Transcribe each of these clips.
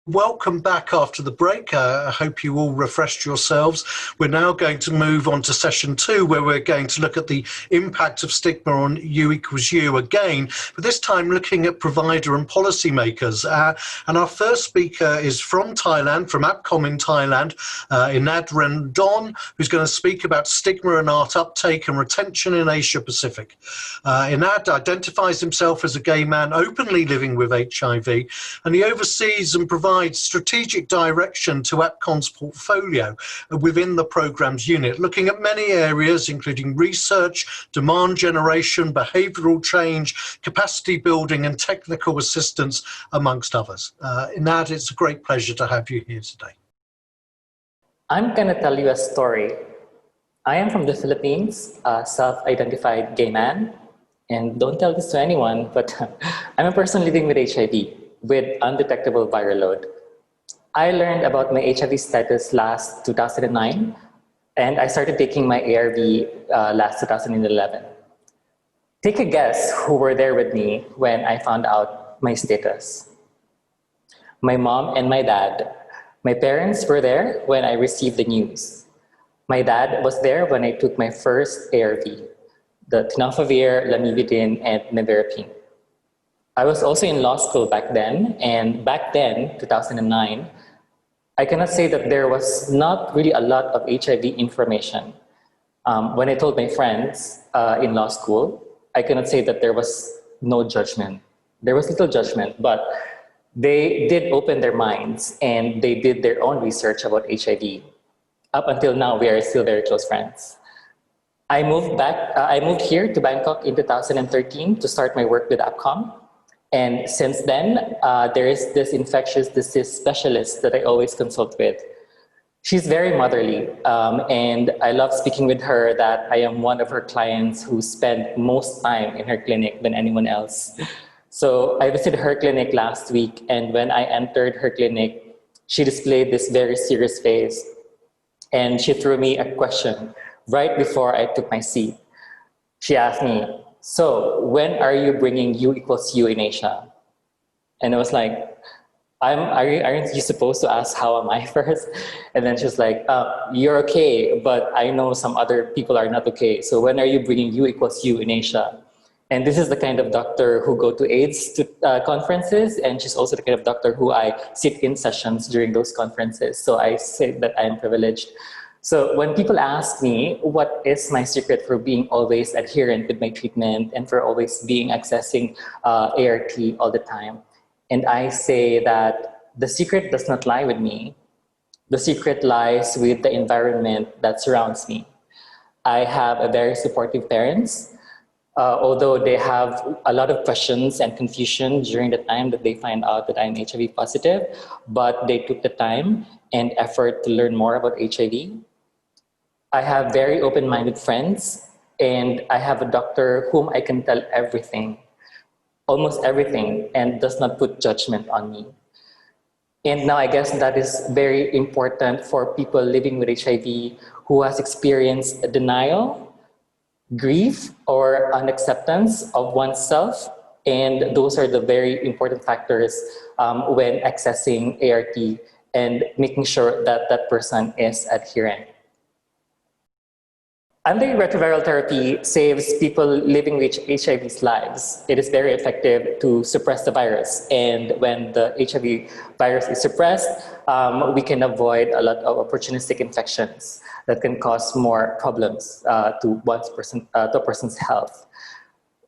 Welcome back after the break. I hope you all refreshed yourselves. We're now going to move on to session 2, where we're going to look at the impact of stigma on U equals U again, but this time looking at provider and policymakers. And our first speaker is from Thailand, from APCOM in Thailand, Quiñones Rendon, who's going to speak about stigma and art uptake and retention in Asia Pacific. Quiñones identifies himself as a gay man openly living with HIV, and he oversees and provides strategic direction to APCOM's portfolio within the program's unit, looking at many areas, including research, demand generation, behavioural change, capacity building, and technical assistance, amongst others. Quiñones, it's a great pleasure to have you here today. I'm going to tell you a story. I am from the Philippines, a self-identified gay man, and don't tell this to anyone, but I'm a person living with HIV. With undetectable viral load. I learned about my HIV status last 2009, and I started taking my ARV last 2011. Take a guess who were there with me when I found out my status. My mom and my dad. My parents were there when I received the news. My dad was there when I took my first ARV, the tenofovir, lamivudine, and nevirapine. I was also in law school back then, and back then, 2009, I cannot say that there was not really a lot of HIV information. When I told my friends in law school, I cannot say that there was no judgment. There was little judgment, but they did open their minds and they did their own research about HIV. Up until now, we are still very close friends. I moved here to Bangkok in 2013 to start my work with APCOM. And since then, there is this infectious disease specialist that I always consult with. She's very motherly, and I love speaking with her that I am one of her clients who spend most time in her clinic than anyone else. So I visited her clinic last week, and when I entered her clinic, she displayed this very serious face, and she threw me a question right before I took my seat. She asked me, "So when are you bringing U equals U in Asia?" And I was like, aren't you supposed to ask how am I first? And then she was like, "You're okay, but I know some other people are not okay. So when are you bringing U equals U in Asia?" And this is the kind of doctor who go to AIDS conferences, and she's also the kind of doctor who I sit in sessions during those conferences. So I say that I am privileged. So when people ask me, what is my secret for being always adherent with my treatment and for always being accessing ART all the time? And I say that the secret does not lie with me. The secret lies with the environment that surrounds me. I have a very supportive parents, although they have a lot of questions and confusion during the time that they find out that I'm HIV positive, but they took the time and effort to learn more about HIV. I have very open-minded friends, and I have a doctor whom I can tell everything, almost everything, and does not put judgment on me. And now I guess that is very important for people living with HIV who has experienced denial, grief, or unacceptance of oneself. And those are the very important factors when accessing ART and making sure that that person is adherent. Antiretroviral therapy saves people living with HIV's lives. It is very effective to suppress the virus. And when the HIV virus is suppressed, we can avoid a lot of opportunistic infections that can cause more problems to a person's health.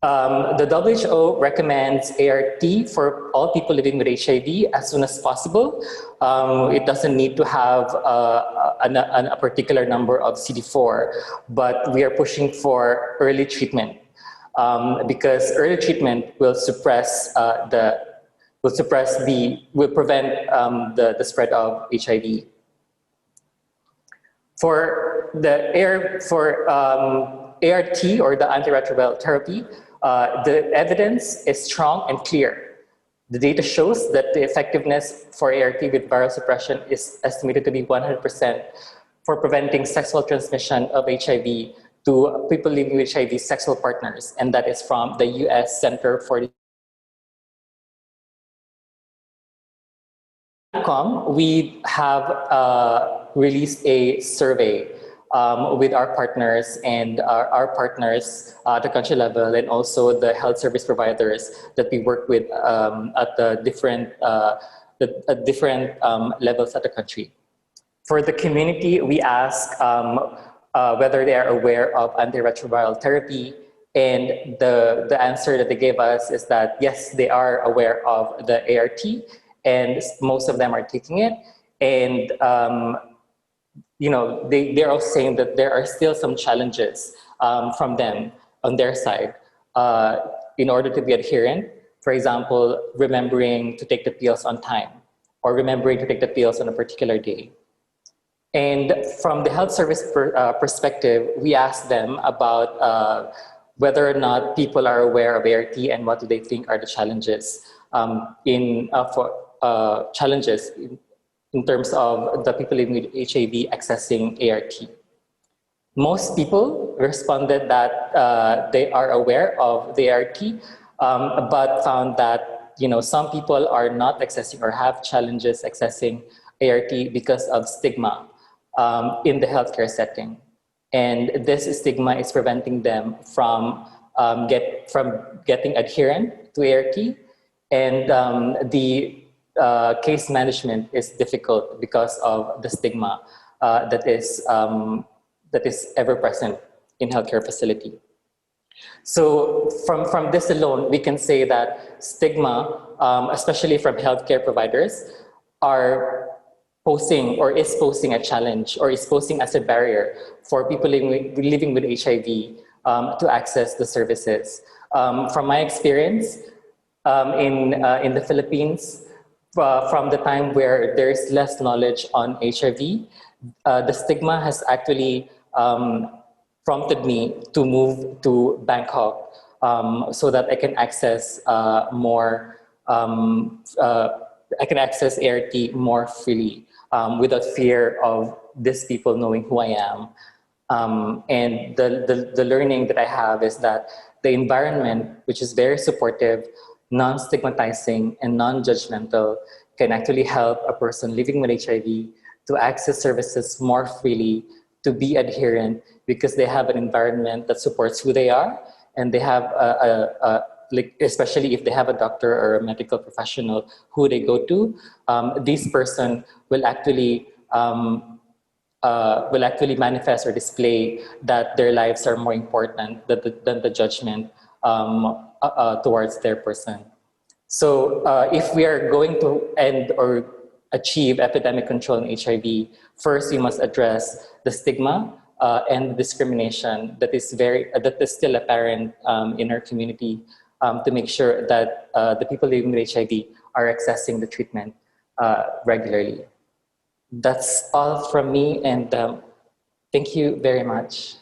The WHO recommends ART for all people living with HIV as soon as possible. It doesn't need to have a particular number of CD4, but we are pushing for early treatment because early treatment will prevent the spread of HIV. For ART or the antiretroviral therapy, the evidence is strong and clear. The data shows that the effectiveness for ART with viral suppression is estimated to be 100% for preventing sexual transmission of HIV to people living with HIV sexual partners, and that is from the US Center for APCOM, we have released a survey with our partners and our partners at the country level, and also the health service providers that we work with at the different levels at the country. For the community, we ask whether they are aware of antiretroviral therapy, and the answer that they gave us is that yes, they are aware of the ART, and most of them are taking it. And you know, they're all saying that there are still some challenges from them on their side in order to be adherent. For example, remembering to take the pills on time, or remembering to take the pills on a particular day. And from the health service perspective, we asked them about whether or not people are aware of ART and what do they think are the challenges in terms of the people living with HIV accessing ART. Most people responded that they are aware of the ART, but found that, you know, some people are not accessing or have challenges accessing ART because of stigma in the healthcare setting. And this stigma is preventing them from getting adherent to ART, and the case management is difficult because of the stigma that is ever present in healthcare facility. So from this alone, we can say that stigma, especially from healthcare providers, are posing or is posing a challenge or is posing as a barrier for people living with HIV to access the services. From my experience in the Philippines, from the time where there is less knowledge on HIV, the stigma has actually prompted me to move to Bangkok so that I can access I can access ART more freely without fear of these people knowing who I am. And the learning that I have is that the environment, which is very supportive, non-stigmatizing, and non-judgmental, can actually help a person living with HIV to access services more freely, to be adherent, because they have an environment that supports who they are, and they have like, especially if they have a doctor or a medical professional who they go to, this person will actually manifest or display that their lives are more important than the judgment towards their person. So if we are going to end or achieve epidemic control in HIV, first we must address the stigma and the discrimination that is still apparent in our community, to make sure that the people living with HIV are accessing the treatment regularly. That's all from me, and thank you very much.